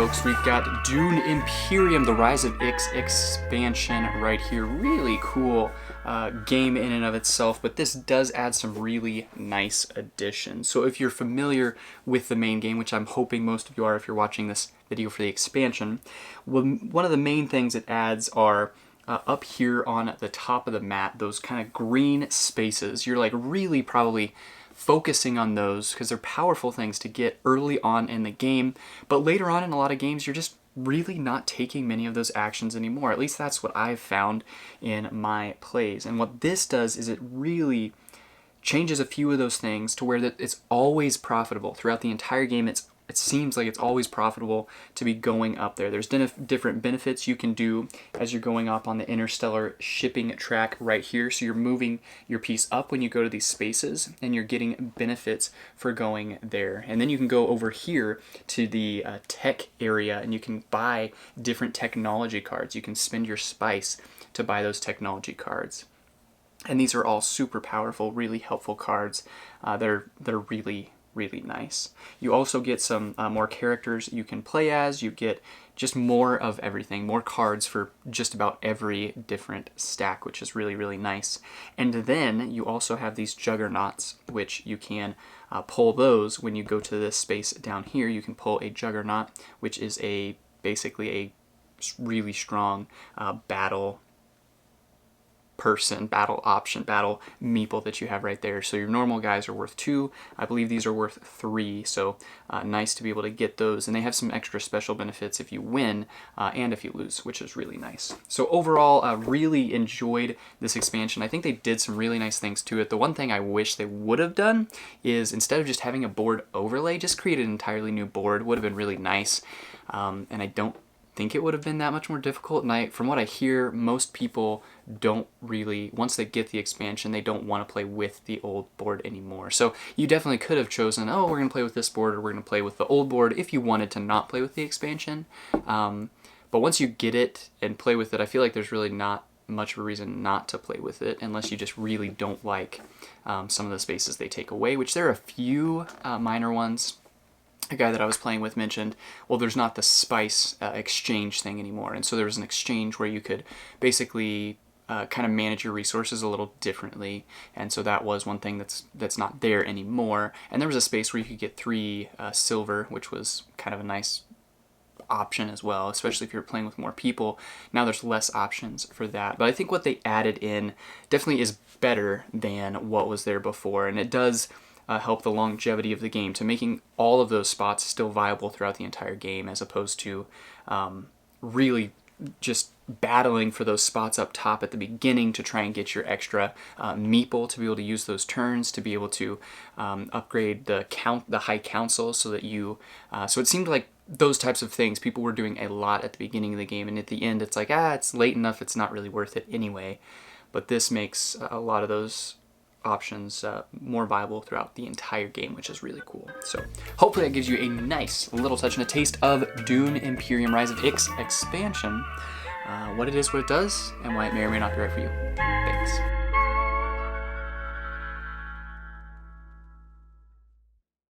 folks, we've got Dune Imperium, the Rise of Ix expansion right here. Really cool game in and of itself, but this does add some really nice additions. So if you're familiar with the main game, which I'm hoping most of you are if you're watching this video for the expansion, one of the main things it adds are up here on the top of the map, those kind of green spaces. You're like really probably focusing on those because they're powerful things to get early on in the game, but later on in a lot of games you're just really not taking many of those actions anymore. At least that's what I've found in my plays. And what this does is it really changes a few of those things to where that it's always profitable throughout the entire game. It seems like it's always profitable to be going up there. There's different benefits you can do as you're going up on the interstellar shipping track right here. So you're moving your piece up when you go to these spaces, and you're getting benefits for going there. And then you can go over here to the tech area, and you can buy different technology cards. You can spend your spice to buy those technology cards. And these are all super powerful, really helpful cards that are really nice. You also get some more characters you can play as. You get just more of everything, more cards for just about every different stack, which is really nice. And then you also have these juggernauts, which you can pull those when you go to this space down here. You can pull a juggernaut, which is basically a really strong battle option, battle meeple that you have right there. So your normal guys are worth 2. I believe these are worth 3. So nice to be able to get those. And they have some extra special benefits if you win and if you lose, which is really nice. So overall, really enjoyed this expansion. I think they did some really nice things to it. The one thing I wish they would have done is instead of just having a board overlay, just create an entirely new board. Would have been really nice. And I don't think it would have been that much more difficult. And from what I hear, most people don't really, once they get the expansion, they don't want to play with the old board anymore. So you definitely could have chosen, oh, we're going to play with this board, or we're going to play with the old board if you wanted to not play with the expansion. But once you get it and play with it, I feel like there's really not much of a reason not to play with it unless you just really don't like some of the spaces they take away, which there are a few minor ones. A guy that I was playing with mentioned, well, there's not the spice exchange thing anymore. And so there was an exchange where you could basically kind of manage your resources a little differently. And so that was one thing that's not there anymore. And there was a space where you could get 3 silver, which was kind of a nice option as well, especially if you're playing with more people. Now there's less options for that. But I think what they added in definitely is better than what was there before. And it does help the longevity of the game to making all of those spots still viable throughout the entire game, as opposed to really just battling for those spots up top at the beginning to try and get your extra meeple to be able to use those turns, to be able to upgrade the high council, so that you so it seemed like those types of things people were doing a lot at the beginning of the game, and at the end it's like, it's late enough, it's not really worth it anyway. But this makes a lot of those options more viable throughout the entire game, which is really cool. So hopefully that gives you a nice little touch and a taste of Dune Imperium Rise of Ix expansion, what it is, what it does, and why it may or may not be right for you. Thanks.